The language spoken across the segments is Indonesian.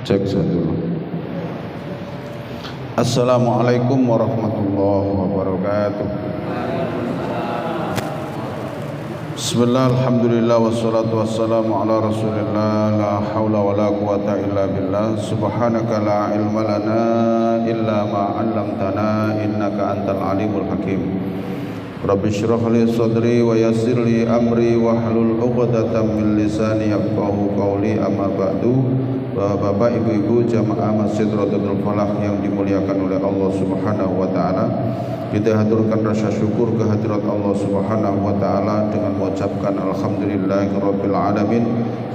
Cek satu. Assalamualaikum warahmatullahi wabarakatuh. Bismillah, alhamdulillah, wassalatu wassalamu ala rasulillah. La hawla wa la quwata illa billah. Subhanaka la ilma lana illa ma 'allamtana innaka antal alimul hakim. Rabbi shrah li sadri wa yassir li amri wahlul 'uqdatam min lisani yafqahu qawli. Amma ba'du. Bapak, ibu-ibu jamaah Masjid Rodatul Falah yang dimuliakan oleh Allah Subhanahu wa taala, kita haturkan rasa syukur kehadirat Allah Subhanahu wa taala dengan mengucapkan alhamdulillahirabbil alamin,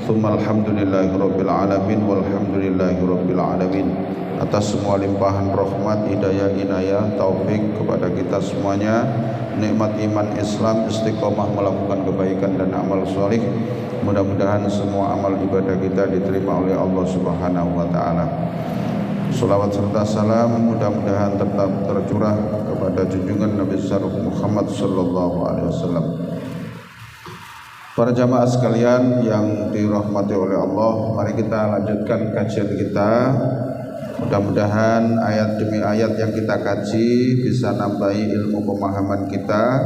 tsumma alhamdulillahirabbil alamin walhamdulillahirabbil alamin atas semua limpahan rahmat, hidayah, inayah, taufik kepada kita semuanya, nikmat iman Islam, istiqomah melakukan kebaikan dan amal soleh. Mudah-mudahan semua amal ibadah kita diterima oleh Allah Subhanahu wa taala. Salawat serta salam mudah-mudahan tetap tercurah kepada junjungan Nabi besar Muhammad sallallahu alaihi wasallam. Para jamaah sekalian yang dirahmati oleh Allah, mari kita lanjutkan kajian kita. Mudah-mudahan ayat demi ayat yang kita kaji bisa nambahi ilmu pemahaman kita,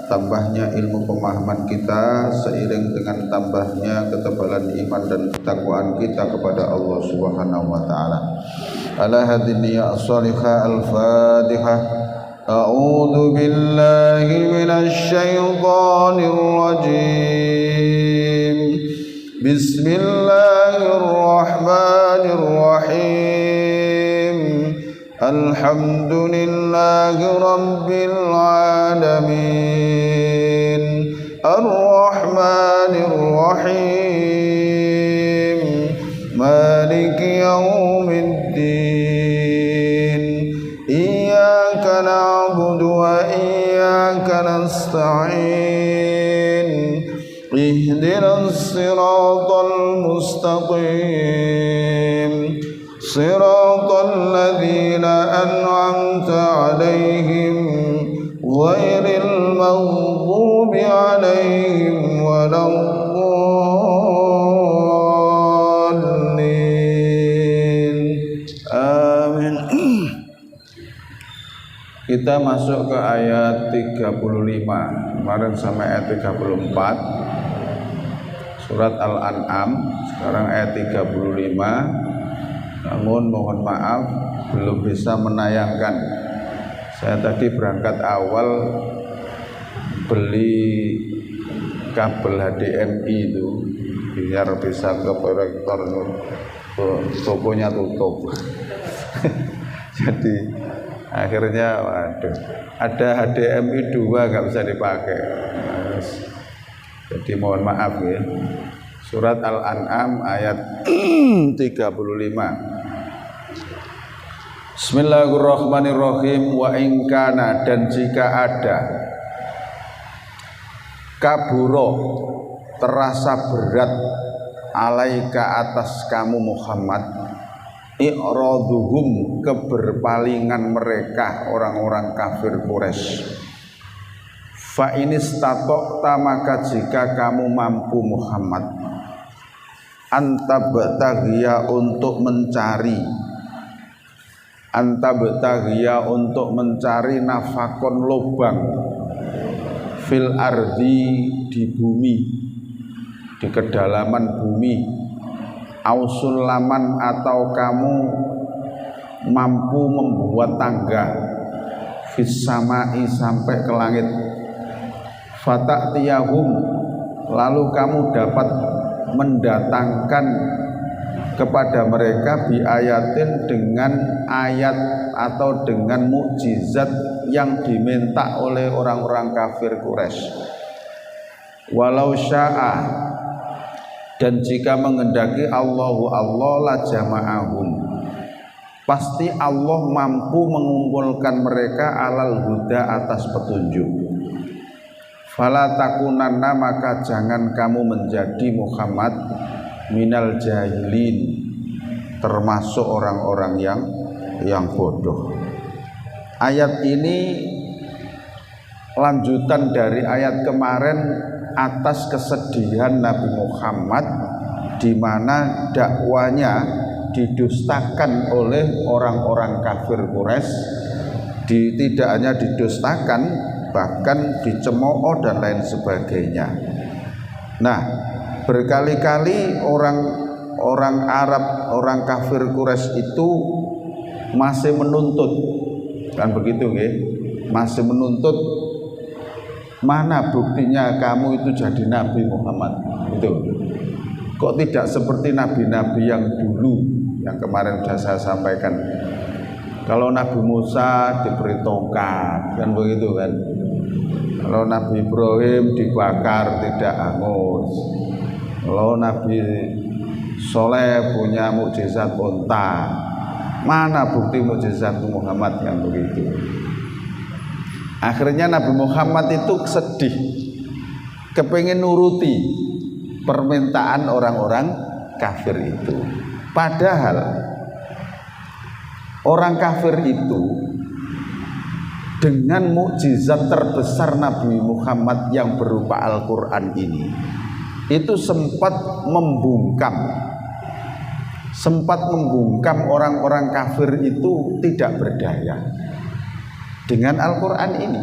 tambahnya ilmu pemahaman kita seiring dengan tambahnya ketebalan iman dan ketakwaan kita kepada Allah Subhanahu wa taala. Ala hadhihi as-salihah al-Fatihah. A'udzu billahi minasy syaithanir rajim. Bismillahirrahmanirrahim. Alhamdulillahi rabbil alamin. Ar-Rahmanir Rahim. Maliki yaumiddin. Iyyaka na'budu wa iyyaka nasta'in. Ihdinas siratal mustaqim. Siratal ladzina an'amta 'alaihim ghairil maghdubi 'alaihim waladdallin. Amin. Kita masuk ke ayat 35. Kemarin sampai ayat 34 surat Al-An'am. Sekarang ayat 35. Namun mohon maaf belum bisa menayangkan. Saya tadi berangkat awal beli kabel HDMI itu biar bisa ke proyektor, tokonya tutup. Jadi akhirnya waduh, ada HDMI 2 nggak bisa dipakai. Jadi mohon maaf ya. Surat Al-An'am ayat 35. Bismillahirrahmanirrahim. Wa in kana, dan jika ada, kaburo, terasa berat, alaika, atas kamu Muhammad, i'raduhum, keberpalingan mereka orang-orang kafir Quraisy. Fa inistatokta, maka jika kamu mampu Muhammad, anta bataghia, untuk mencari nafakon, lubang, fil ardi, di bumi, di kedalaman bumi, ausulaman, atau kamu mampu membuat tangga, fis samai, sampai ke langit, fata'tiyahum, lalu kamu dapat mendatangkan kepada mereka bi ayatin, dengan ayat atau dengan mukjizat yang diminta oleh orang-orang kafir Quraisy. Walau sya'a, dan jika menghendaki Allahu Allah, la jama'ahum, pasti Allah mampu mengumpulkan mereka alal huda, atas petunjuk. Fala takunanna, maka jangan kamu menjadi Muhammad minal jahilin, termasuk orang-orang yang bodoh. Ayat ini lanjutan dari ayat kemarin atas kesedihan Nabi Muhammad, di mana dakwanya didustakan oleh orang-orang kafir Quraisy, tidak hanya didustakan, bahkan dicemooh dan lain sebagainya. Nah, berkali-kali orang Arab, orang kafir Quraisy itu masih menuntut, kan begitu nggih? Masih menuntut, mana buktinya kamu itu jadi Nabi Muhammad? Itu kok tidak seperti nabi-nabi yang dulu, yang kemarin sudah saya sampaikan. Kalau Nabi Musa diberi tongkat, kan begitu kan? Kalau Nabi Ibrahim dibakar tidak hangus. Kalau Nabi Soleh punya mukjizat unta, mana bukti mukjizat Muhammad yang begitu? Akhirnya Nabi Muhammad itu sedih, kepingin nuruti permintaan orang-orang kafir itu. Padahal orang kafir itu dengan mukjizat terbesar Nabi Muhammad yang berupa Al-Quran ini, itu sempat membungkam orang-orang kafir itu tidak berdaya dengan Al-Quran ini,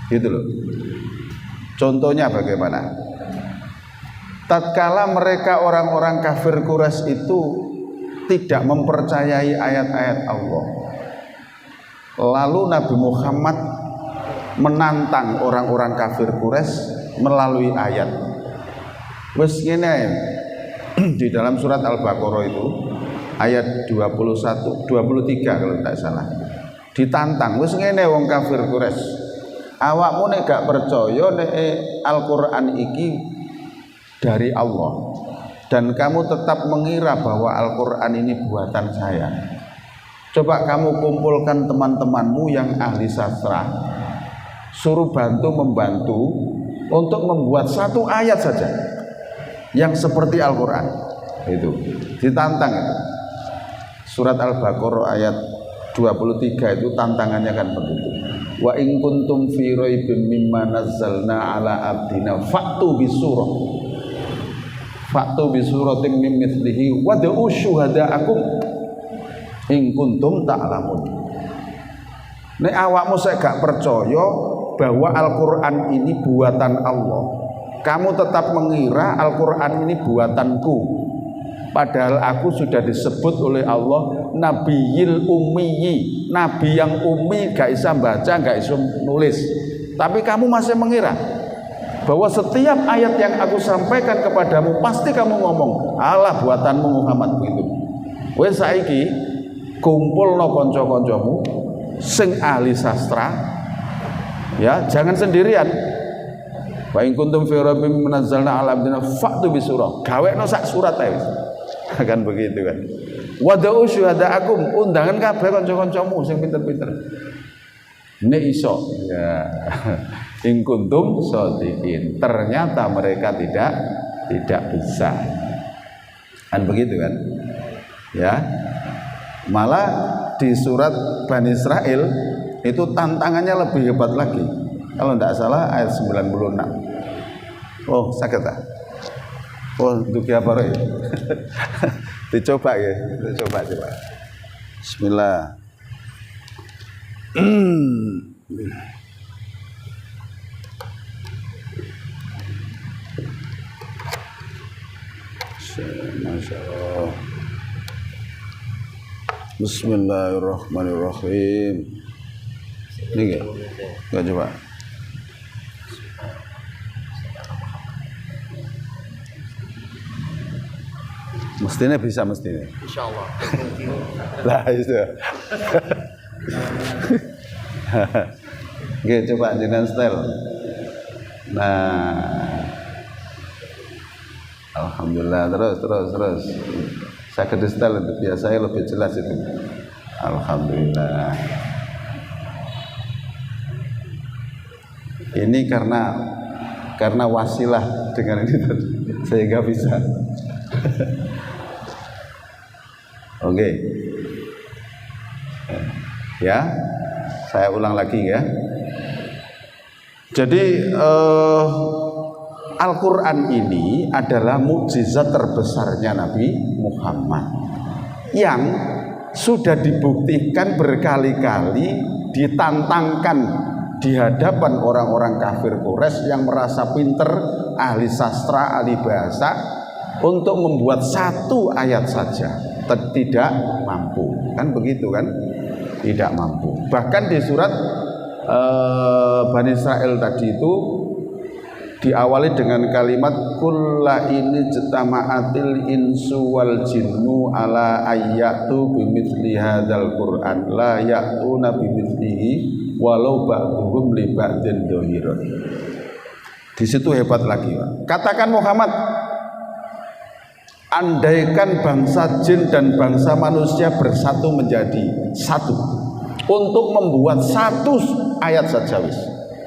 gitu loh. Contohnya bagaimana? Tatkala mereka orang-orang kafir Quraisy itu tidak mempercayai ayat-ayat Allah, lalu Nabi Muhammad menantang orang-orang kafir Quraisy melalui ayat. Wes ngene di dalam surat Al-Baqarah itu ayat 21, 23 kalau tidak salah. Ditantang, wes ngene wong kafir Quraisy, awakmu nek gak percaya nek Al-Qur'an iki dari Allah dan kamu tetap mengira bahwa Al-Quran ini buatan saya, coba kamu kumpulkan teman-temanmu yang ahli sastra, suruh membantu untuk membuat satu ayat saja yang seperti Al-Quran. Itu ditantang itu. Surat Al-Baqarah ayat 23 itu tantangannya kan begitu. Wa in kuntum fi raibin mimma nazzalna ala abdina fa'tu bisuratin min mithlihi wad'u syuhada'akum in kuntum ta'lamun. Nek awakmu sik gak percaya bahwa Al-Qur'an ini buatan Allah, kamu tetap mengira Al-Qur'an ini buatanku, padahal aku sudah disebut oleh Allah Nabiyil Ummiyi, nabi yang ummi, gak bisa baca, gak bisa nulis, tapi kamu masih mengira bahwa setiap ayat yang aku sampaikan kepadamu pasti kamu ngomong alah buatanmu Muhammad begitu. Wes saiki kumpulno kanca-kancamu sing ahli sastra, ya jangan sendirian. Wa in kuntum fi rabbin munazzalna ala abdina fa'tu bisurah, gawekno sak surat ae wis. Kan begitu kan. Wad'u syuhada'akum, undangan kabeh kanca-kancamu sing pinter-pinter. Nek iso ya. In kuntum shodiqin, ternyata mereka tidak bisa. Kan begitu kan? Ya. Malah di surat Bani Israel itu tantangannya lebih hebat lagi. Kalau tidak salah ayat 96. Oh, sakit tak? Oh, untuk apa ya? Dicoba ya, coba. Bismillah. Masya Allah. Bismillahirrahmanirrahim. Ini enggak coba. Mestinya bisa, mestinya. Insyaallah. Lah itu. Oke, coba jenengan style. Nah, alhamdulillah, terus. Saya ke style itu biasanya lebih jelas itu. Alhamdulillah. Ini karena wasilah dengan ini sehingga bisa. Oke. Ya, saya ulang lagi ya. Jadi Al-Quran ini adalah mukjizat terbesarnya Nabi Muhammad. yang sudah dibuktikan berkali-kali, ditantangkan di hadapan orang-orang kafir Quraisy yang merasa pinter, ahli sastra, ahli bahasa, untuk membuat satu ayat saja tidak mampu. Kan begitu kan? Tidak mampu. Bahkan di surat Bani Israil tadi itu diawali dengan kalimat kulla ini jitama'atil insu wal jinnu ala ayyatu bimithli hadzal qur'an la ya'tuna bimithlihi walau ba'dhum li ba'din dhahirun. Di situ hebat lagi, Pak. Katakan Muhammad, andaikan bangsa jin dan bangsa manusia bersatu menjadi satu untuk membuat satu ayat saja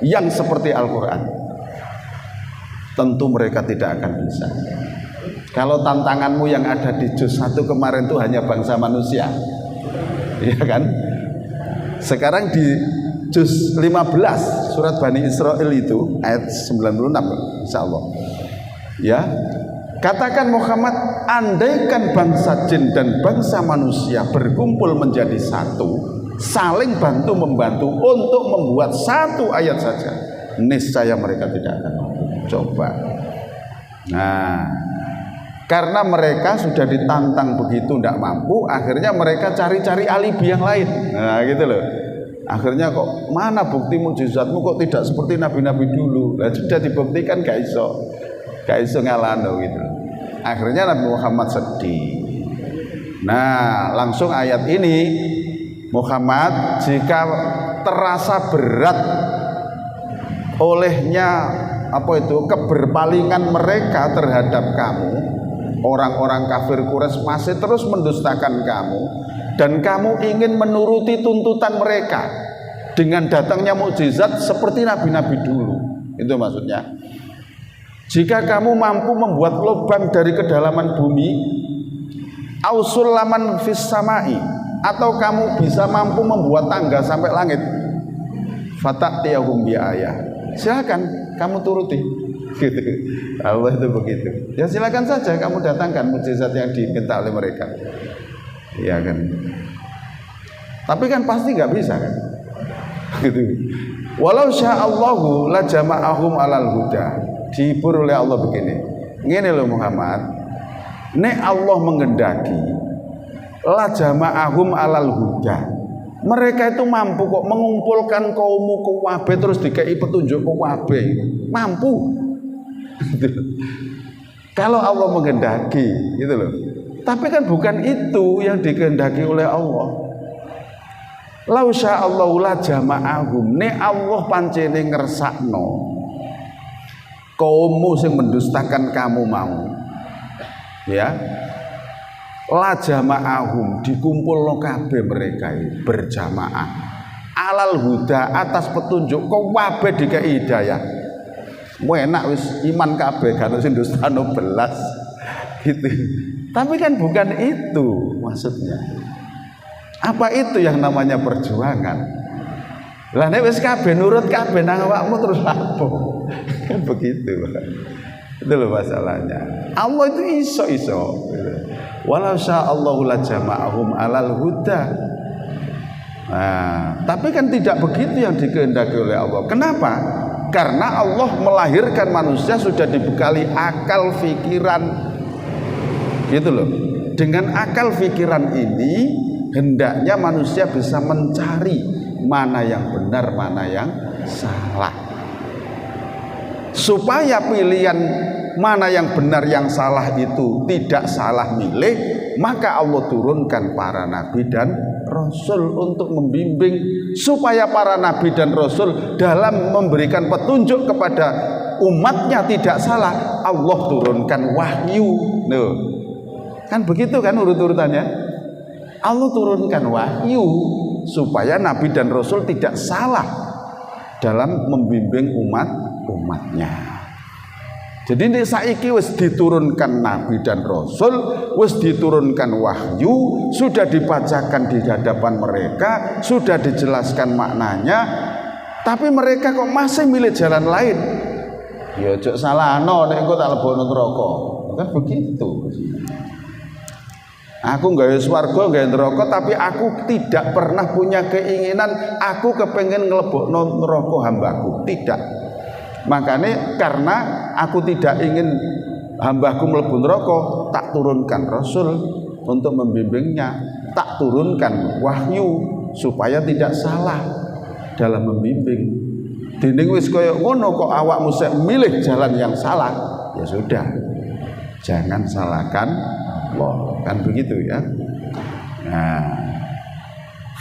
yang seperti Al-Qur'an, tentu mereka tidak akan bisa. Kalau tantanganmu yang ada di juz 1 kemarin itu hanya bangsa manusia, ya kan? Sekarang di juz 15 surat Bani Israil itu ayat 96 insyaallah. Ya, katakan Muhammad, andaikan bangsa jin dan bangsa manusia berkumpul menjadi satu, saling bantu membantu untuk membuat satu ayat saja, niscaya mereka tidak akan mampu. Coba. Nah, karena mereka sudah ditantang begitu tidak mampu, akhirnya mereka cari-cari alibi yang lain. Nah, gitu loh. Akhirnya kok mana bukti mukjizatmu kok tidak seperti nabi-nabi dulu. Nah, sudah dibuktikan gak iso ngalano gitu. Akhirnya Nabi Muhammad sedih. Nah, langsung ayat ini, Muhammad, jika terasa berat olehnya keberpalingan mereka terhadap kamu, orang-orang kafir Quraisy masih terus mendustakan kamu, dan kamu ingin menuruti tuntutan mereka dengan datangnya mukjizat seperti nabi-nabi dulu, itu maksudnya. Jika kamu mampu membuat lubang dari kedalaman bumi, ausul laman fis samai, atau kamu bisa mampu membuat tangga sampai langit, fatatiyahum bi ayah, silakan kamu turuti. Gitu. Allah itu begitu. Ya silakan saja kamu datangkan mukjizat yang diminta oleh mereka. Ya kan. Tapi kan pasti nggak bisa kan. Gitu. Walau sya'allahu la jama'ahum alal huda. Dihibur oleh Allah begini. Ngene lho Muhammad. Nek Allah mengendaki la jama'ahum alal huda. Mereka itu mampu kok mengumpulkan kaummu ke wabe terus dikei petunjuk ke wabe. Mampu. Kalau Allah menghendaki, gitu loh. Tapi kan bukan itu yang dikehendaki oleh Allah. Lau sya'allahu la jama'ahum. Nek Allah pancene ngersakno kaummu sing mendustakan kamu mau, ya, la jama'ahum, dikumpulno kabeh mereka berjamaah alal huda, atas petunjuk kok kabeh dikei hidayah. Enak wis iman kabeh gak ono sing dustano belas gitu. Tapi kan bukan itu maksudnya. Apa itu yang namanya perjuangan? Lah nek wis kabeh nurut kabeh nang awakmu terus apa? Kan begitu. Itu loh masalahnya. Allah itu iso. Walau sya'allahu la jama'ahum alal huda. Nah, tapi kan tidak begitu yang dikehendaki oleh Allah. Kenapa? Karena Allah melahirkan manusia sudah dibekali akal fikiran, gitu loh. Dengan akal fikiran ini hendaknya manusia bisa mencari mana yang benar, mana yang salah. Supaya pilihan mana yang benar, yang salah itu tidak salah milih, maka Allah turunkan para nabi dan rasul untuk membimbing supaya para nabi dan rasul dalam memberikan petunjuk kepada umatnya tidak salah. Allah turunkan wahyu. Loh, kan begitu kan urut-urutannya. Allah turunkan wahyu supaya nabi dan rasul tidak salah dalam membimbing umatnya. Jadi ini saiki wis diturunkan nabi dan rasul, wis diturunkan wahyu, sudah dibacakan di hadapan mereka, sudah dijelaskan maknanya, tapi mereka kok masih milih jalan lain. Ya ojo salahno nek engko tak lebono neraka. Kan begitu. Aku gawe swarga, gawe neraka, tapi aku tidak pernah punya keinginan aku kepengen nglebokno neraka hambaku. Tidak. Makanya karena aku tidak ingin hambaku mlebu neraka, tak turunkan Rasul untuk membimbingnya, tak turunkan wahyu supaya tidak salah dalam membimbing. Dinding wis kaya ngono kok awakmu sek milih jalan yang salah, ya sudah. Jangan salahkan Allah, kan begitu ya. Nah,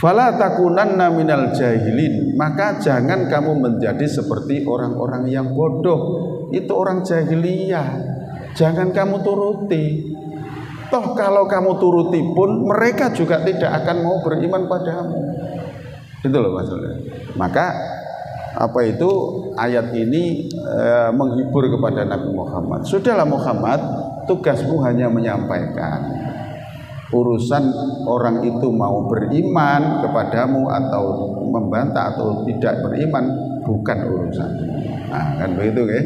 fala takunanna minal jahilin, maka jangan kamu menjadi seperti orang-orang yang bodoh. Itu orang jahiliyah. Jangan kamu turuti. Toh kalau kamu turuti pun mereka juga tidak akan mau beriman padamu. Itu loh maksudnya. Maka apa itu ayat ini menghibur kepada Nabi Muhammad. Sudahlah Muhammad, tugasmu hanya menyampaikan. Urusan orang itu mau beriman kepadamu atau membantah atau tidak beriman bukan urusan. Nah, kan begitu ya.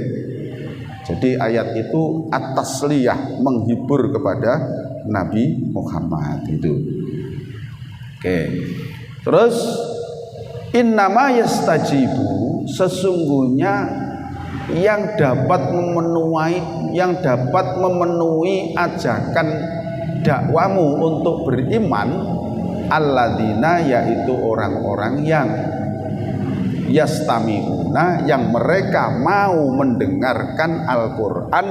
Jadi ayat itu at-tasliyah, menghibur kepada Nabi Muhammad itu. Oke. Terus innama yastajibu, sesungguhnya yang dapat memenuhi ajakan dakwamu untuk beriman alladzina, yaitu orang-orang yang yastami'una, yang mereka mau mendengarkan Al-Qur'an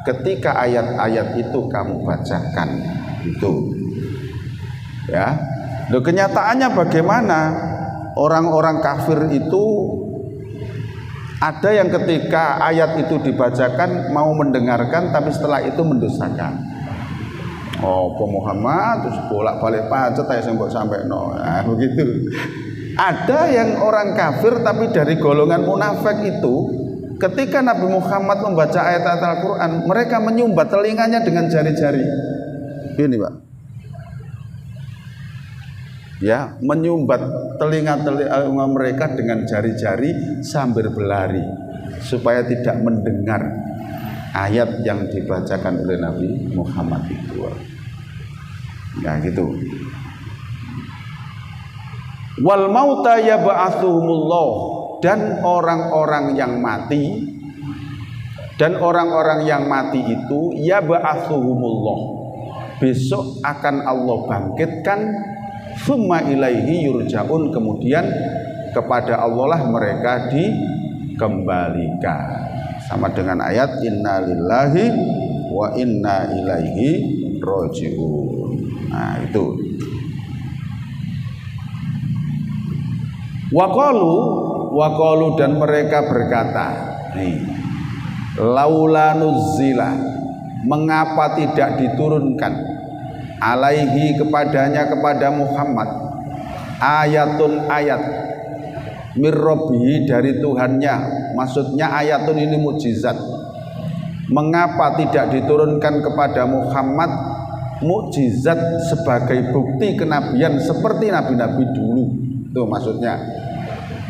ketika ayat-ayat itu kamu bacakan. Itu ya. Loh, kenyataannya bagaimana? Orang-orang kafir itu ada yang ketika ayat itu dibacakan mau mendengarkan, tapi setelah itu mendustakan. Oh, Muhammad terus bolak-balik pacet ae sing mbok sampekno. Nah, begitu. Ada yang orang kafir tapi dari golongan munafik itu, ketika Nabi Muhammad membaca ayat-ayat Al-Qur'an, mereka menyumbat telinganya dengan jari-jari. Ini, Pak. Ya, menyumbat telinga mereka dengan jari-jari sambil berlari supaya tidak mendengar ayat yang dibacakan oleh Nabi Muhammad itu. Ya gitu. Wal mauta yab'atsuhumullah, dan orang-orang yang mati itu yab'atsuhumullah, besok akan Allah bangkitkan. Summa ilaihi yurja'un, kemudian kepada Allah lah mereka dikembalikan. Sama dengan ayat inna lillahi wa inna ilaihi raji'un. Nah itu. Waqalu dan mereka berkata, nih, laula nuzzila, mengapa tidak diturunkan alaihi kepadanya, kepada Muhammad, ayatun ayat mirrobihi dari Tuhannya. Maksudnya ayatun ini mukjizat. Mengapa tidak diturunkan kepada Muhammad mukjizat sebagai bukti kenabian seperti nabi-nabi dulu? Itu maksudnya.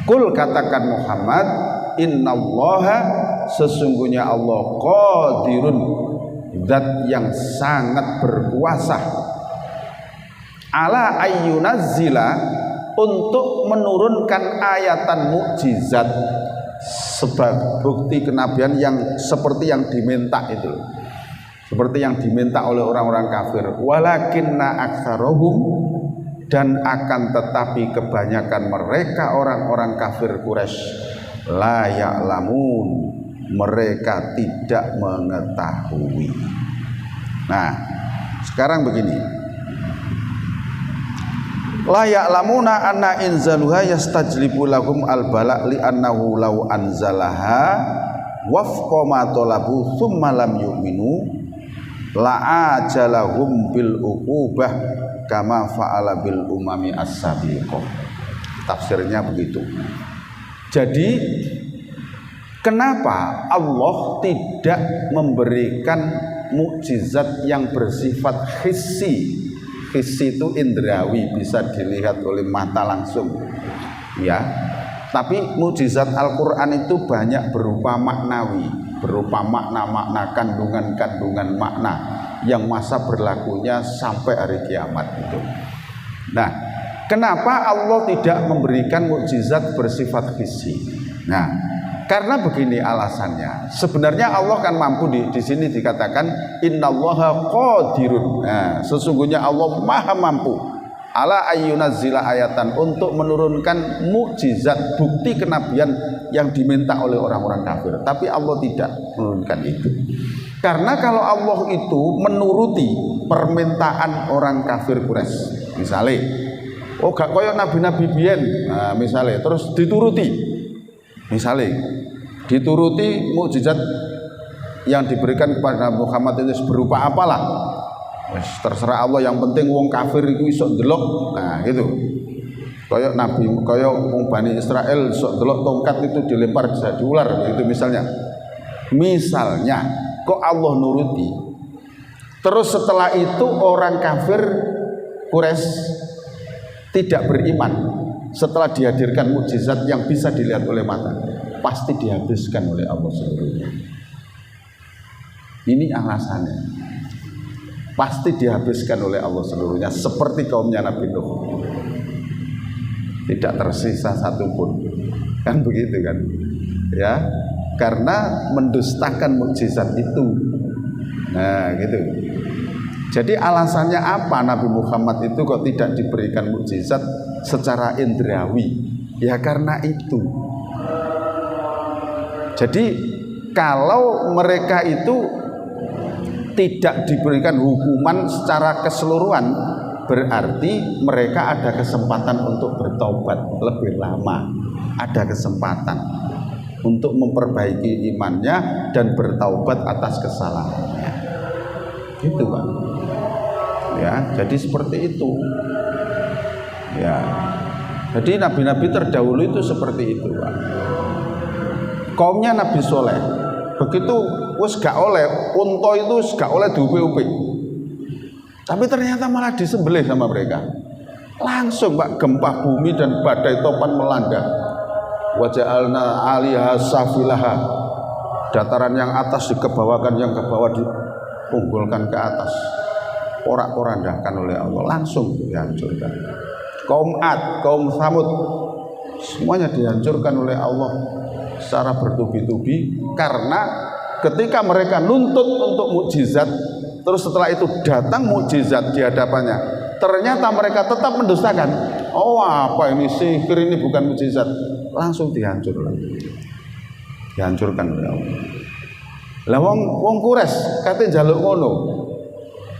Kul, katakan Muhammad, innallaha, sesungguhnya Allah qadirun, zat yang sangat berkuasa, ala ayyunazzila, untuk menurunkan ayatan mukjizat sebagai bukti kenabian yang seperti yang diminta itu, seperti yang diminta oleh orang-orang kafir. Walakinna aktsarahum, dan akan tetapi kebanyakan mereka orang-orang kafir Quraisy la ya'lamun, mereka tidak mengetahui. Nah, sekarang begini, la ya'lamuna anna inzaluha yastajlibu lahum al-bala' li annahu law anzalaha wafqa ma talabu thumma lam yu'minu la'ajalahum bil uqubah kama fa'ala bil umami as-sabiqah. Tafsirnya begitu. Jadi kenapa Allah tidak memberikan mukjizat yang bersifat hissi? Hissi itu indrawi, bisa dilihat oleh mata langsung, ya. Tapi mukjizat Al-Quran itu banyak berupa maknawi, berupa makna-makna, kandungan-kandungan makna yang masa berlakunya sampai hari kiamat itu. Nah, kenapa Allah tidak memberikan mukjizat bersifat hissi? Nah, karena begini alasannya. Sebenarnya Allah kan mampu, di sini dikatakan innallaha qadirun. Nah, sesungguhnya Allah maha mampu ala ayyunazzila ayatan, untuk menurunkan mukjizat bukti kenabian yang diminta oleh orang-orang kafir. Tapi Allah tidak menurunkan itu. Karena kalau Allah itu menuruti permintaan orang kafir Quraisy, misalnya gak koyo nabi-nabi biyen, nah misalnya terus dituruti, misalnya dituruti mukjizat yang diberikan kepada Muhammad itu berupa apalah, terserah Allah, yang penting wong kafir itu iso ndelok. Nah gitu, koyok nabi, koyok wong Bani Israel iso ndelok tongkat itu dilempar bisa diular gitu misalnya kok Allah nuruti. Terus setelah itu orang kafir Quraisy tidak beriman setelah dihadirkan mukjizat yang bisa dilihat oleh mata, pasti dihabiskan oleh Allah seluruhnya. Ini alasannya, pasti dihabiskan oleh Allah seluruhnya, seperti kaumnya Nabi Nuh, tidak tersisa satupun, kan begitu kan ya, karena mendustakan mukjizat itu. Nah gitu. Jadi alasannya apa Nabi Muhammad itu kok tidak diberikan mukjizat secara indrawi? Ya karena itu. Jadi kalau mereka itu tidak diberikan hukuman secara keseluruhan, berarti mereka ada kesempatan untuk bertobat lebih lama, ada kesempatan untuk memperbaiki imannya dan bertaubat atas kesalahannya. Gitu Pak. Ya, jadi seperti itu. Ya. Jadi nabi-nabi terdahulu itu seperti itu, Pak. Kaumnya Nabi Soleh, begitu wis gak oleh unta itu gak oleh diupi-upi. Tapi ternyata malah disembelih sama mereka. Langsung Pak, gempa bumi dan badai topan melanda. Waja'alna 'aliha safilaha, dataran yang atas dikebawakan, yang ke bawah diunggulkan ke atas, porak-porandakan oleh Allah, langsung dihancurkan. Kaum Ad, kaum Tsamud, semuanya dihancurkan oleh Allah secara bertubi-tubi, karena ketika mereka nuntut untuk mukjizat, terus setelah itu datang mukjizat di hadapannya, ternyata mereka tetap mendustakan. Oh apa ini, sihir ini bukan mukjizat, langsung dihancurkan oleh Allah. Lah wong Quraisy kate njaluk ngono,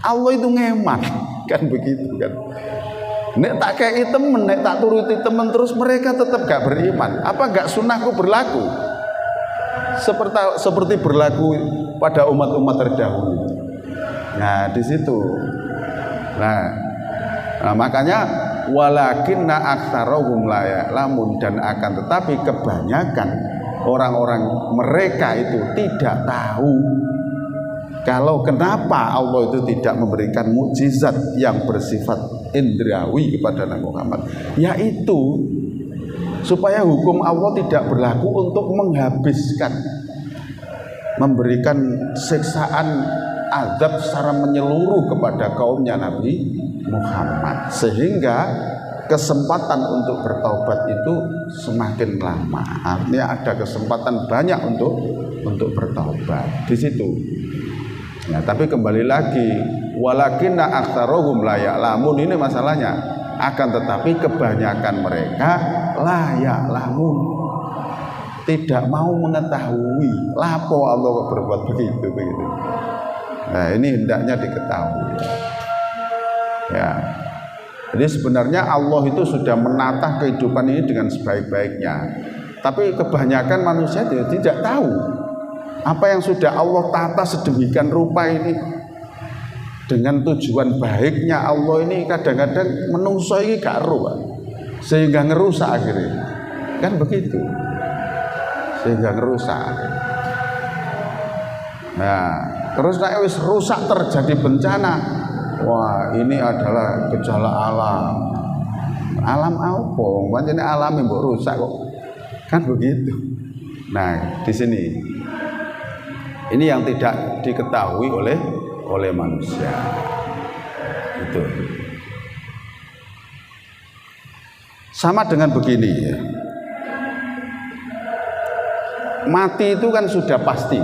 Allah itu ngeman, kan begitu kan. Nek tak kei temen, nek tak turuti temen, terus mereka tetap gak beriman. Apa gak sunnahku berlaku? Seperti berlaku pada umat-umat terdahulu. Nah di situ. Nah makanya walakinna aktsarahum la ya'lamun, dan akan tetapi kebanyakan orang-orang mereka itu tidak tahu kalau kenapa Allah itu tidak memberikan mukjizat yang bersifat indrawi kepada Nabi Muhammad, yaitu supaya hukum Allah tidak berlaku untuk menghabiskan, memberikan siksaan azab secara menyeluruh kepada kaumnya Nabi Muhammad, sehingga kesempatan untuk bertaubat itu semakin lama. Artinya ada kesempatan banyak untuk bertaubat di situ. Ya, tapi kembali lagi, walakinna aktsarahum la ya'lamun, ini masalahnya. Akan tetapi kebanyakan mereka la ya'lamun, tidak mau mengetahui. Lapo Allah berbuat begitu. Nah, ini hendaknya diketahui. Ya. Jadi sebenarnya Allah itu sudah menatah kehidupan ini dengan sebaik-baiknya. Tapi kebanyakan manusia tidak tahu apa yang sudah Allah tata sedemikian rupa ini. Dengan tujuan baiknya Allah ini, kadang-kadang menungso ini gak rupa, sehingga ngerusak akhirnya. Kan begitu. Sehingga ngerusak. Nah, terus nek wis rusak terjadi bencana, wah ini adalah gejala alam. Alam apa? Pancene alam mbok rusak kok. Kan begitu. Nah, di sini ini yang tidak diketahui oleh oleh manusia. Itu sama dengan begini ya. Mati itu kan sudah pasti,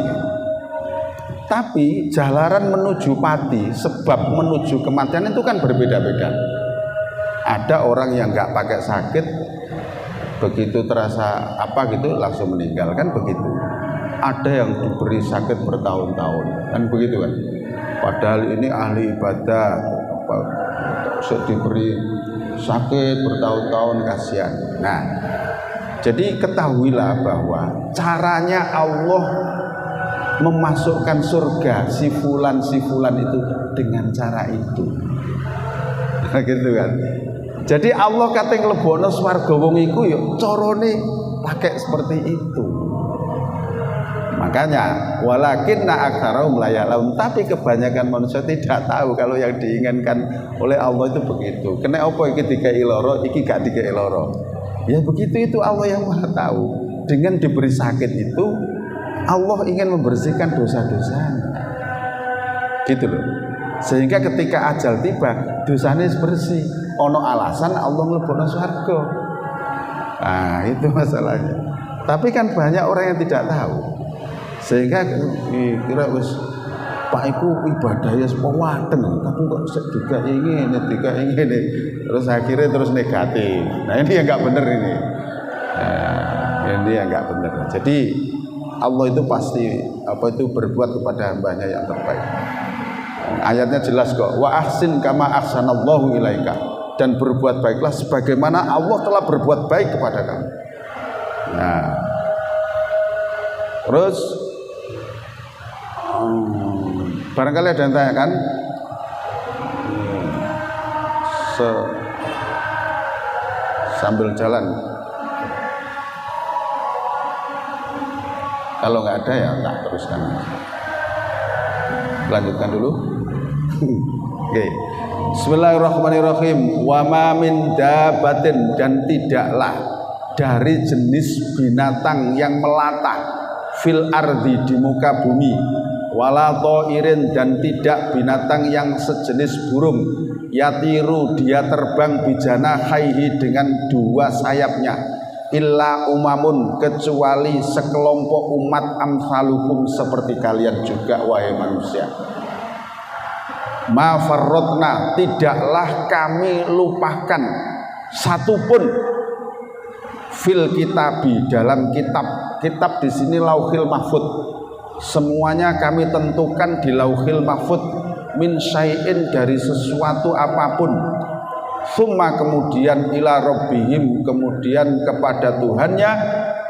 tapi jalanan menuju mati, sebab menuju kematian itu kan berbeda-beda. Ada orang yang nggak pakai sakit, begitu terasa apa gitu langsung meninggal, kan begitu. Ada yang diberi sakit bertahun-tahun, kan begitu kan. Padahal ini ahli ibadah, diberi sakit bertahun-tahun, kasihan. Nah, jadi ketahuilah bahwa caranya Allah memasukkan surga si fulan itu dengan cara itu. Gitu kan. Jadi Allah kate nglebono swarga wong iku ya carane pakai seperti itu. Makanya walakinna aktsarahum la ya'lamun, tapi kebanyakan manusia tidak tahu kalau yang diinginkan oleh Allah itu begitu. Kena apa iki dikai lara, iki gak dikai lara. Ya begitu, itu Allah yang Maha tahu. Dengan diberi sakit itu Allah ingin membersihkan dosa-dosanya. Gitu loh. Sehingga ketika ajal tiba, dosanya bersih. Ono alasan Allah nglebokno swarga. Nah, itu masalahnya. Tapi kan banyak orang yang tidak tahu. Sehingga kira wis Pak iku ibadahnya sepawaten, tapi kok juga ingin terus akhirnya terus negatif. Nah, ini yang nggak benar ini. Nah, ini yang nggak benar. Jadi Allah itu pasti berbuat kepada hambanya yang terbaik. Ayatnya jelas kok. Wa ahsin kama ahsanallahu ilaika, dan berbuat baiklah sebagaimana Allah telah berbuat baik kepada kamu. Nah, terus barangkali ada yang tanya kan, sambil jalan. Kalau nggak ada ya tak teruskan. Lanjutkan dulu. Oke. Bismillahirrahmanirrahim. Wa ma min dabatin, dan tidaklah dari jenis binatang yang melata fil ardi, di muka bumi, wala thairin, dan tidak binatang yang sejenis burung, yatiru, dia terbang bijana khaihi, dengan dua sayapnya, illa umamun, kecuali sekelompok umat amsalukum, seperti kalian juga wahai manusia. Ma farratna, tidaklah kami lupakan satupun fil kitabi, dalam kitab di sini lauhil mahfud, semuanya kami tentukan di lauhil mahfud, min syai'in, dari sesuatu apapun. Summa, kemudian ila rabbihim, kemudian kepada Tuhannya,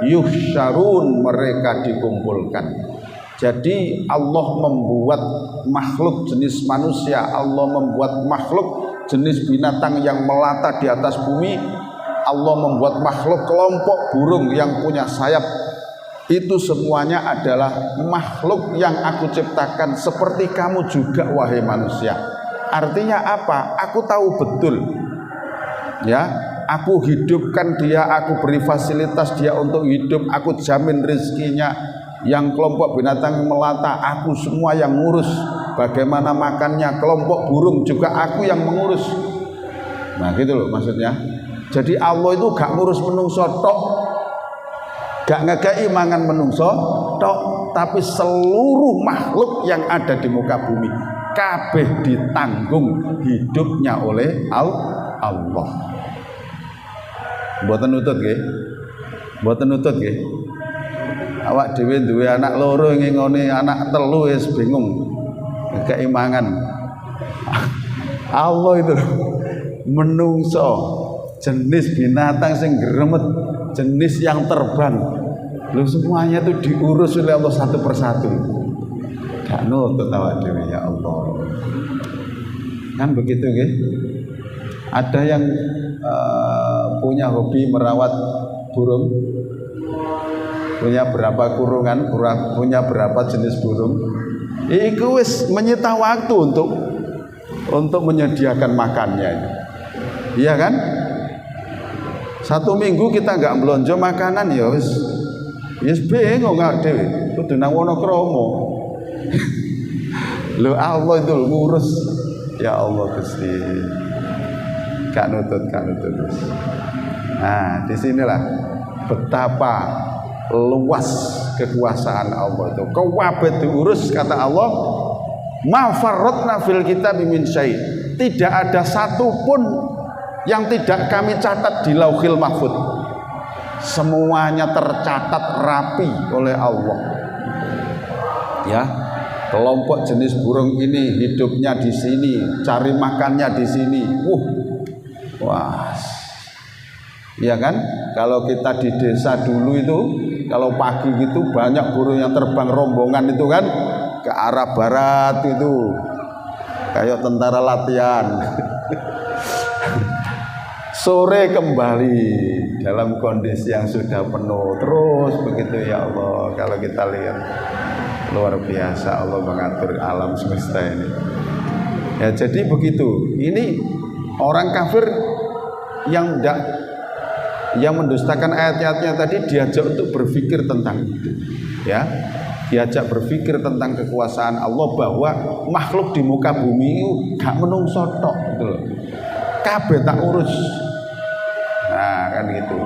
yuhsyarun, mereka dikumpulkan. Jadi Allah membuat makhluk jenis manusia, Allah membuat makhluk jenis binatang yang melata di atas bumi, Allah membuat makhluk kelompok burung yang punya sayap. Itu semuanya adalah makhluk yang aku ciptakan seperti kamu juga wahai manusia. Artinya apa? Aku tahu betul, ya, aku hidupkan dia, aku beri fasilitas dia untuk hidup, aku jamin rezekinya. Yang kelompok binatang melata, aku semua yang ngurus. Bagaimana makannya, kelompok burung juga aku yang mengurus. Nah gitu loh maksudnya. Jadi Allah itu gak ngurus menungso tok, gak ngekei mangan menungso tok, tapi seluruh makhluk yang ada di muka bumi kabeh ditanggung hidupnya oleh Allah. Mboten nutut nggih. Mboten nutut nggih. Awak dhewe duwe anak loro ngingoni anak telu wis bingung. Keimangan. Allah itu menungso, jenis binatang sing gremet, jenis yang terbang. Lu semuanya itu diurus oleh Allah satu persatu. Gak nutut awak dhewe, ya Allah. Kan begitu nggih. Ada yang punya hobi merawat burung, punya berapa kurungan, punya berapa jenis burung. Iku wis menyita waktu untuk menyediakan makannya. Iya kan? Satu minggu kita nggak belanja makanan ya wis bingung nggak dewe. Kudu nang Wonokromo. Lho Allah itu ngurus. Ya Allah Gusti. Gak nutut. Nah, disinilah betapa luas kekuasaan Allah itu. Kabeh diurus kata Allah. Ma farratna fil kitabi min syai'. Tidak ada satupun yang tidak kami catat di Lauhil Mahfuz. Semuanya tercatat rapi oleh Allah. Ya, kelompok jenis burung ini hidupnya di sini, cari makannya di sini. Wah, iya kan? Kalau kita di desa dulu itu, kalau pagi gitu banyak burung yang terbang rombongan itu kan ke arah barat itu, kayak tentara latihan. Sore kembali dalam kondisi yang sudah penuh terus begitu. Ya Allah, kalau kita lihat luar biasa Allah mengatur alam semesta ini. Ya jadi begitu. Ini orang kafir yang mendustakan ayat-ayatnya tadi diajak untuk berpikir tentang itu. Ya, diajak berpikir tentang kekuasaan Allah, bahwa makhluk di muka bumi itu gak menungso tok gitu loh. Kabeh tak urus. Nah, kan gitu.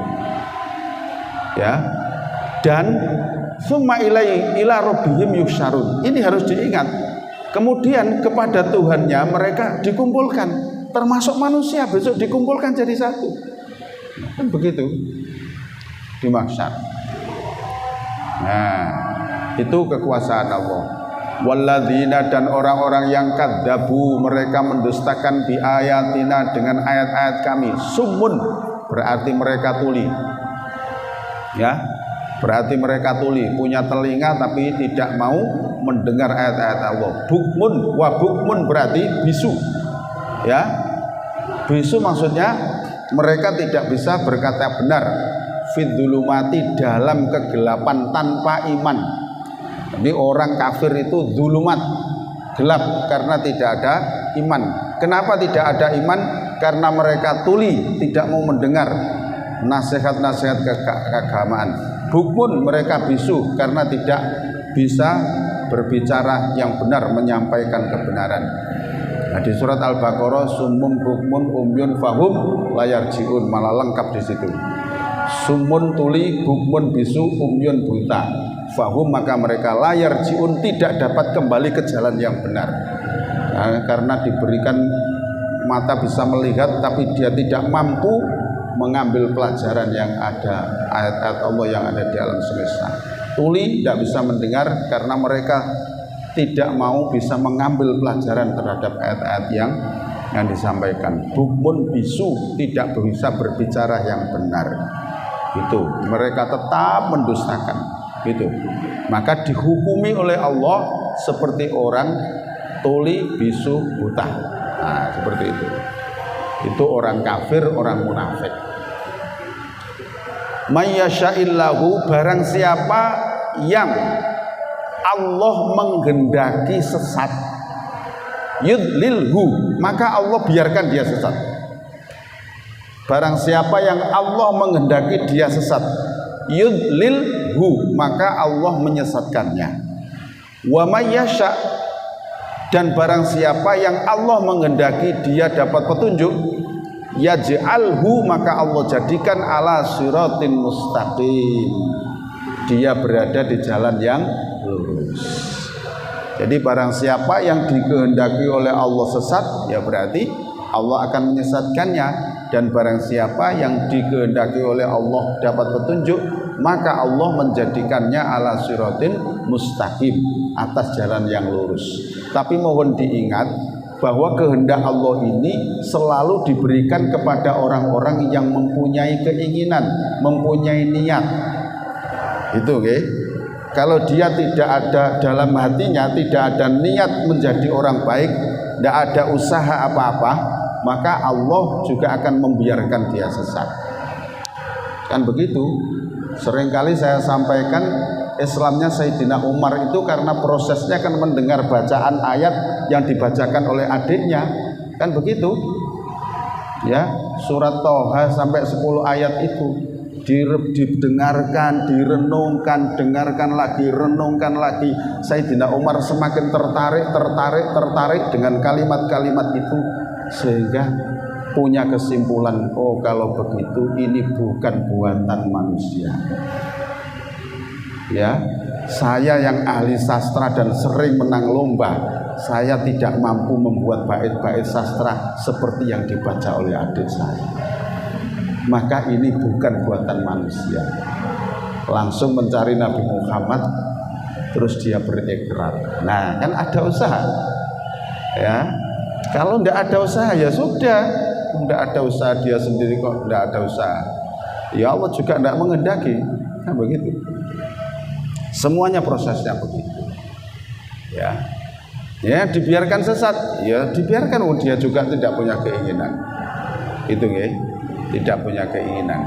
Ya. Dan summa ila rabbihim yusyarun. Ini harus diingat. Kemudian kepada Tuhannya mereka dikumpulkan, termasuk manusia besok dikumpulkan jadi satu. Kan begitu di mahsyar. Nah, itu kekuasaan Allah. Walladzina, dan orang-orang yang kadzabu, mereka mendustakan bi ayatina, dengan ayat-ayat kami. Sumun, berarti mereka tuli. Ya, berarti mereka tuli, punya telinga tapi tidak mau mendengar ayat-ayat Allah. Bukmun, wa bukmun berarti bisu. Ya, bisu maksudnya mereka tidak bisa berkata benar. Fidzulumati, dalam kegelapan tanpa iman. Jadi orang kafir itu zulumat, gelap karena tidak ada iman. Kenapa tidak ada iman? Karena mereka tuli, tidak mau mendengar nasihat-nasihat keagamaan. Bukmun, mereka bisu karena tidak bisa berbicara yang benar, menyampaikan kebenaran. Nah, di surat Al-Baqarah summun bukmun umyun fahum layarjiun, malah lengkap di situ. Sumun tuli, bukmun bisu, umyun buta, fahum maka mereka layarjiun, tidak dapat kembali ke jalan yang benar. Nah, karena diberikan mata bisa melihat tapi dia tidak mampu mengambil pelajaran yang ada, ayat-ayat Allah yang ada di alam semesta. Tuli tidak bisa mendengar karena mereka tidak mau bisa mengambil pelajaran terhadap ayat-ayat yang disampaikan. Bukmun bisu, tidak bisa berbicara yang benar. Itu mereka tetap mendustakan. Itu maka dihukumi oleh Allah seperti orang tuli, bisu, buta. Nah, seperti itu orang kafir, orang munafik. Mayyasha'illahu, barang siapa yang Allah menghendaki sesat, yudlilhu, maka Allah biarkan dia sesat. Barang siapa yang Allah menghendaki dia sesat, yudlilhu, maka Allah menyesatkannya. Wa mayyasha, dan barang siapa yang Allah menghendaki dia dapat petunjuk, yaj'alhu, maka Allah jadikan ala siratin mustaqim, dia berada di jalan yang lurus. Jadi barang siapa yang dikehendaki oleh Allah sesat, ya berarti Allah akan menyesatkannya. Dan barang siapa yang dikehendaki oleh Allah dapat petunjuk, maka Allah menjadikannya ala siratin mustaqim, atas jalan yang lurus. Tapi mohon diingat bahwa kehendak Allah ini selalu diberikan kepada orang-orang yang mempunyai keinginan, mempunyai niat. Itu oke. Kalau dia tidak ada dalam hatinya, tidak ada niat menjadi orang baik, tidak ada usaha apa-apa, maka Allah juga akan membiarkan dia sesat. Kan begitu. Seringkali saya sampaikan Islamnya Sayyidina Umar itu karena prosesnya kan mendengar bacaan ayat yang dibacakan oleh adiknya. Kan begitu. Ya, surat Toha sampai 10 ayat itu. didengarkan, direnungkan, dengarkan lagi, renungkan lagi. Sayyidina Umar semakin tertarik dengan kalimat-kalimat itu, sehingga punya kesimpulan, oh kalau begitu ini bukan buatan manusia. Ya, saya yang ahli sastra dan sering menang lomba, saya tidak mampu membuat bait-bait sastra seperti yang dibaca oleh adik saya. Maka ini bukan buatan manusia. Langsung mencari Nabi Muhammad, terus dia berikrar. Nah, kan ada usaha. Ya, kalau tidak ada usaha ya sudah. Tidak ada usaha, dia sendiri kok tidak ada usaha. Ya Allah juga tidak menghendaki. Nah, begitu. Semuanya prosesnya begitu. Ya, dibiarkan sesat, ya dibiarkan. Dia juga tidak punya keinginan. Itu ya, tidak punya keinginan.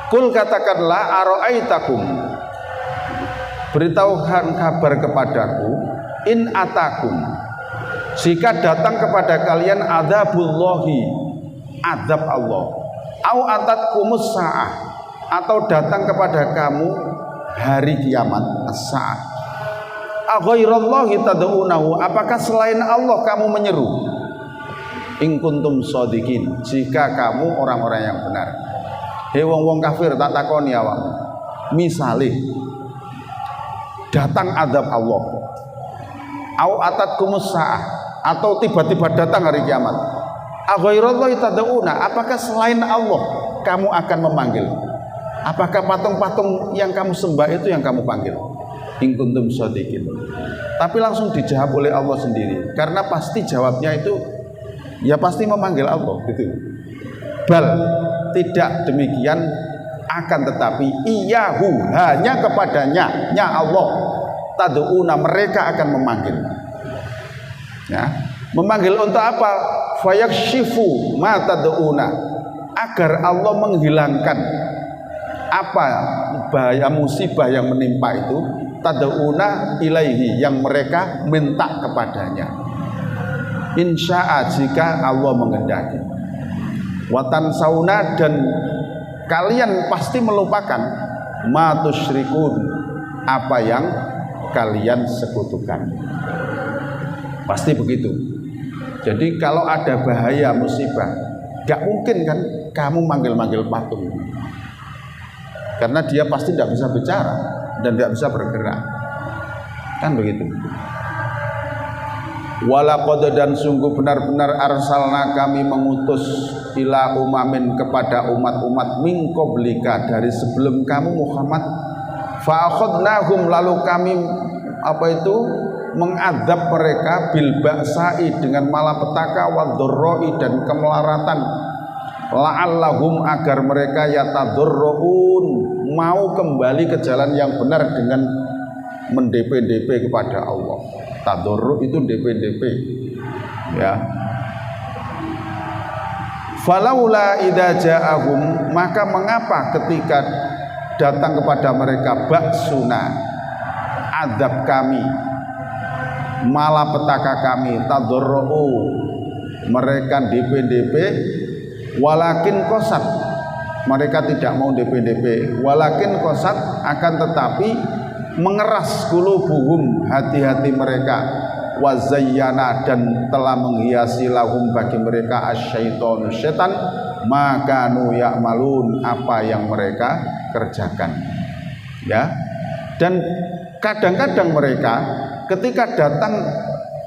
Kul katakanlah, aro'aitakum, beritahukan kabar kepadaku, in atakum, jika datang kepada kalian adzabullahi, azab Allah, au atatkumus sa'ah, atau datang kepada kamu hari kiamat, as-sa'ah, aghairallahi tad'unahu, apakah selain Allah kamu menyeru? In kuntum shodiqin, jika kamu orang-orang yang benar. Hei wong-wong kafir, tak takoni awakmu, misalih datang azab Allah, au atatkumus sa'ah, atau tiba-tiba datang hari kiamat, aghairallahi tad'una, apakah selain Allah kamu akan memanggil? Apakah patung-patung yang kamu sembah itu yang kamu panggil? In kuntum shodiqin. Tapi langsung dijawab oleh Allah sendiri, karena pasti jawabnya itu ya pasti memanggil Allah gitu. Bal, tidak demikian, akan tetapi iyahu, hanya kepadanya, nya Allah, tad'una, mereka akan memanggil. Ya, memanggil untuk apa? Fayakshifu ma tad'una, agar Allah menghilangkan apa bahaya musibah yang menimpa itu, tad'una ilaihi, yang mereka minta kepadanya. Insya'a, jika Allah menghendaki. Watan sauna, dan kalian pasti melupakan ma tusyrikun, apa yang kalian sekutukan. Pasti begitu. Jadi kalau ada bahaya musibah, gak mungkin kan kamu manggil-manggil patung, karena dia pasti tidak bisa bicara dan tidak bisa bergerak, kan begitu. Walaqad, dan sungguh benar-benar arsalna, kami mengutus, ila umamin, kepada umat-umat min qablika, dari sebelum kamu Muhammad, fa akhadnahum, lalu kami mengadab mereka, bil ba'sa'i, dengan malapetaka, wadh-dharra'i, dan kemelaratan, la'allahum, agar mereka yatadharraun, mau kembali ke jalan yang benar dengan mendp-dp kepada Allah. Tadharru itu dp-dp, ya. Falaula idza ja'ahum, maka mengapa ketika datang kepada mereka ba'suna, azab kami, malapetaka kami, tadharru, mereka dp-dp, walakin qasat, mereka tidak mau dp-dp, walakin qasat, akan tetapi mengeras qulubuhum, hati-hati mereka, wazayyana, dan telah menghiasi lahum, bagi mereka, asyaitonu, setan, makanu ya'malun, apa yang mereka kerjakan. Ya. Dan kadang-kadang mereka ketika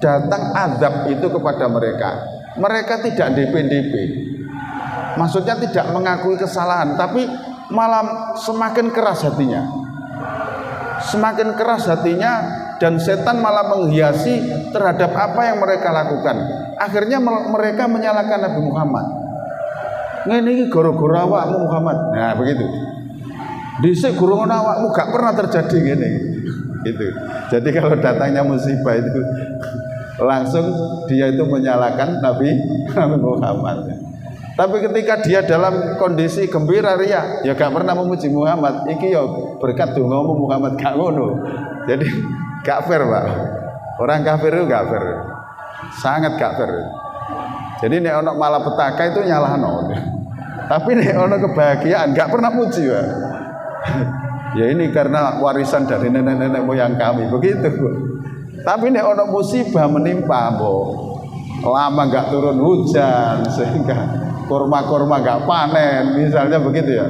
datang azab itu kepada mereka, mereka tidak dp-dp, maksudnya tidak mengakui kesalahan, tapi malah semakin keras hatinya, semakin keras hatinya, dan setan malah menghiasi terhadap apa yang mereka lakukan. Akhirnya mereka menyalahkan Nabi Muhammad. Ngene iki gara-gara awakmu Muhammad. Nah, begitu. Dhisik guru ngono awakmu gak pernah terjadi ngene. Itu. Jadi kalau datangnya musibah itu langsung dia itu menyalahkan Nabi Muhammad. Tapi ketika dia dalam kondisi gembira ria, ya gak pernah memuji Muhammad. Iki ya berkat dongamu Muhammad, gak ngono. Jadi gak fair, Pak. Orang kafir itu gak fair. Sangat gak fair. Jadi nek ono malapetaka itu nyalahno. Tapi nek ono kebahagiaan enggak pernah puji ya. Ya ini karena warisan dari nenek-nenek moyang kami begitu. Tapi nek ono musibah menimpa, lama enggak turun hujan sehingga kurma-kurma enggak panen, misalnya begitu ya.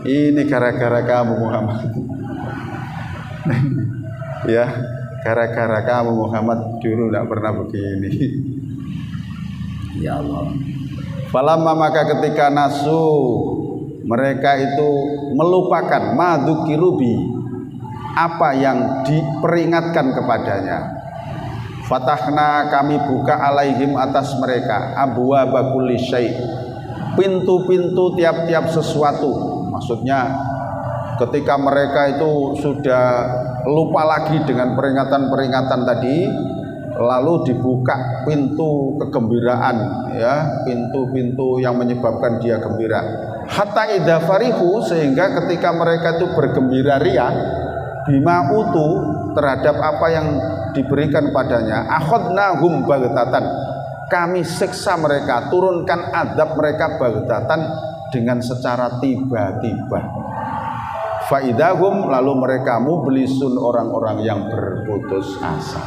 Ini gara-gara kamu Muhammad. Ya, gara-gara kamu Muhammad dulu enggak pernah begini. Ya Allah. Falamma maka ketika nasu mereka itu melupakan madzukirubi apa yang diperingatkan kepadanya. Fatahna kami buka alaihim atas mereka abwaaba kulli syai', pintu-pintu tiap-tiap sesuatu. Maksudnya ketika mereka itu sudah lupa lagi dengan peringatan-peringatan tadi, lalu dibuka pintu kegembiraan, ya, pintu-pintu yang menyebabkan dia gembira. Hatta idza farihu, sehingga ketika mereka itu bergembira ria bima utu terhadap apa yang diberikan padanya, akhadnahum baghtatan, kami siksa mereka, turunkan azab mereka baghtatan, dengan secara tiba-tiba. Faidahum, lalu mereka mublisun, orang-orang yang berputus asa.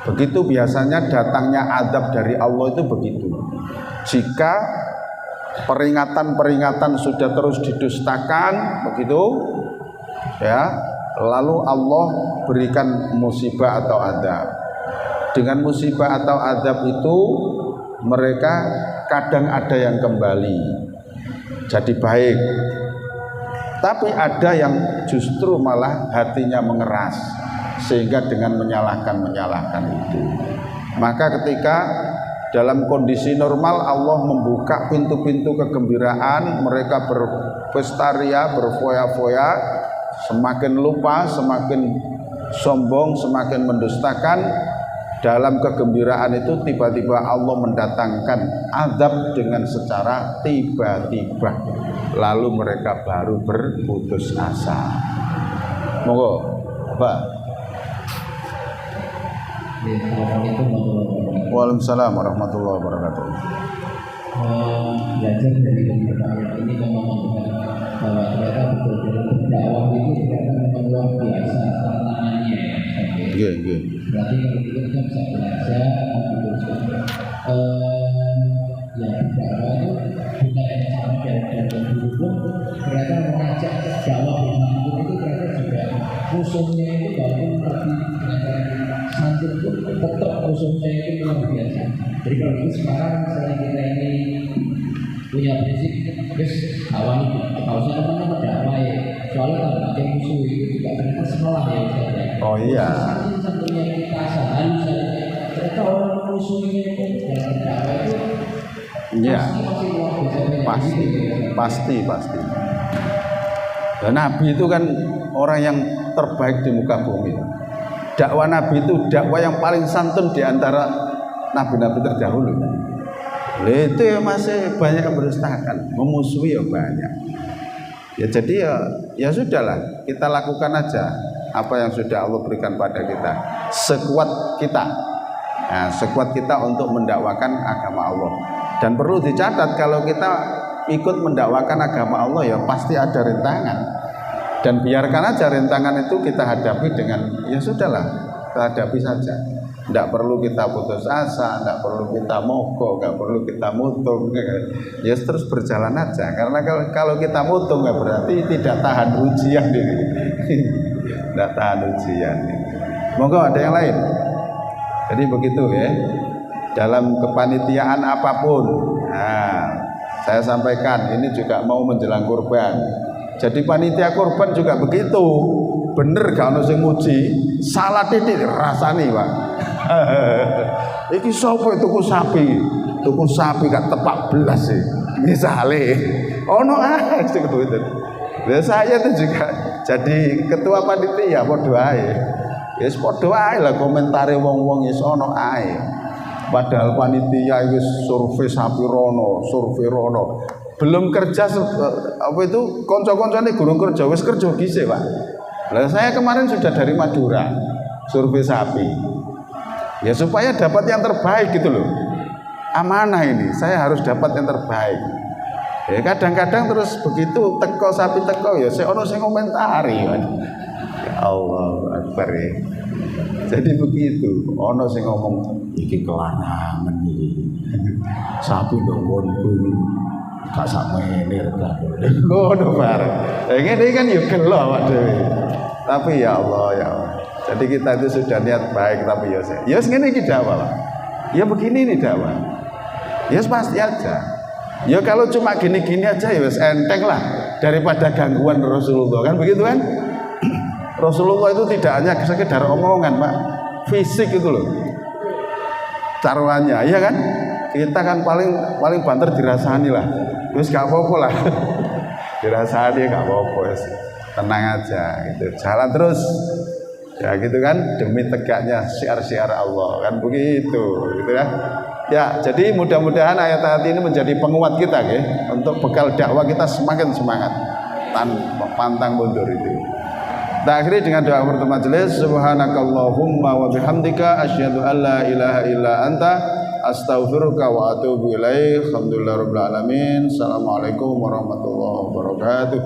Begitu biasanya datangnya azab dari Allah itu begitu. Jika peringatan-peringatan sudah terus didustakan, begitu ya, lalu Allah berikan musibah atau azab. Dengan musibah atau azab itu mereka kadang ada yang kembali jadi baik, tapi ada yang justru malah hatinya mengeras, sehingga dengan menyalahkan itu. Maka ketika dalam kondisi normal Allah membuka pintu-pintu kegembiraan, mereka berpesta ria, berfoya-foya, semakin lupa, semakin sombong, semakin mendustakan. Dalam kegembiraan itu tiba-tiba Allah mendatangkan azab dengan secara tiba-tiba, lalu mereka baru berputus asa. Monggo, Pak. Waalaikumsalam warahmatullahi wabarakatuh. Belajar dari ayat ini memang bahwa ternyata betul-betul berdakwah itu ternyata memang luar biasa tantangannya. Berarti kalau kita bisa belajar ya berdakwah itu bukan hanya sama dan dulu pun ternyata mengajak dakwah bermakmur itu ternyata juga musuhnya itu walaupun lebih dengan santun pun tetap musuhnya itu luar biasa. Jadi kalau itu sekarang misalnya kita ini punya prinsip, guys, kawan itu kalau saya teman-teman dakwah ya, soalnya kalau ada musuh itu juga ternyata sekolah ya Ustaz. Oh iya. Satunya kita sehari ternyata orang musuhnya itu dalam dakwah itu iya, pasti. Dan Nabi itu kan orang yang terbaik di muka bumi. Dakwah Nabi itu dakwah yang paling santun di antara nabi-nabi terdahulu. Itu ya masih banyak yang berdustakan, memusuhi ya banyak. Ya jadi ya sudahlah, kita lakukan aja apa yang sudah Allah berikan pada kita, sekuat kita. Nah, sekuat kita untuk mendakwakan agama Allah. Dan perlu dicatat, kalau kita ikut mendakwakan agama Allah ya pasti ada rintangan. Dan biarkan aja rintangan itu kita hadapi dengan ya sudahlah, kita hadapi saja. Tidak perlu kita putus asa, tidak perlu kita mogok, tidak perlu kita mutung. Ya terus berjalan aja. Karena kalau kita mutung ya berarti tidak tahan ujian ini. Tidak tahan ujian. Monggo ada yang lain. Jadi begitu ya. Dalam kepanitiaan apapun, nah, saya sampaikan ini juga mau menjelang kurban. Jadi panitia kurban juga begitu. Bener gak ono sing muji, salah titik rasani, Pak. Iki sapa tuku sapi gak tepak belas sih. Misale ono sing gitu. Lah saya itu juga jadi ketua panitia padha ae. Wis padha ae lah komentare wong-wong wis ono ae. Padahal panitia wis survei sapi rono, survei rono. Belum kerja apa itu kanca-kancane gurung kerja wis kerja gisik, Pak. Lah saya kemarin sudah dari Madura survei sapi. Ya supaya dapat yang terbaik gitu loh. amanah ini, saya harus dapat yang terbaik. Ya kadang-kadang terus begitu teko sapi teko ya saya ono sing komentari kan. Ya Allah Akbar ya. Jadi begitu, ono sing ngomong iki kelanangan iki. Sapi ndongonku gak sakmene regane. Ngono bareng. Ya ngene kan ya gelo awak dhewe. Tapi ya Allah ya Allah. Jadi kita itu sudah niat baik tapi ya ngene iki dakwah. Ya begini nih dakwah. Ya pasti aja. Ya kalau cuma gini-gini aja ya wes enteng lah daripada gangguan Rasulullah kan begitu kan? Rasulullah itu tidak hanya sekedar omongan Pak, fisik itu loh taruhannya, iya kan? Kita kan paling banter dirasani lah, wes gak apa-apa lah, dirasani gak apa-apa, tenang aja, gitu. Jalan terus, ya gitu kan demi tegaknya syiar-syiar Allah kan begitu, gitu ya. Ya, jadi mudah-mudahan ayat-ayat ini menjadi penguat kita ya, untuk bekal dakwah kita semakin semangat tanpa pantang mundur itu. Kita akhiri dengan doa penutup majelis. Subhanakallahumma wa bihamdika asyhadu an la ilaha illa anta astaghfiruka wa atubu ilaik. Alhamdulillahirabbil alamin. Assalamualaikum warahmatullahi wabarakatuh.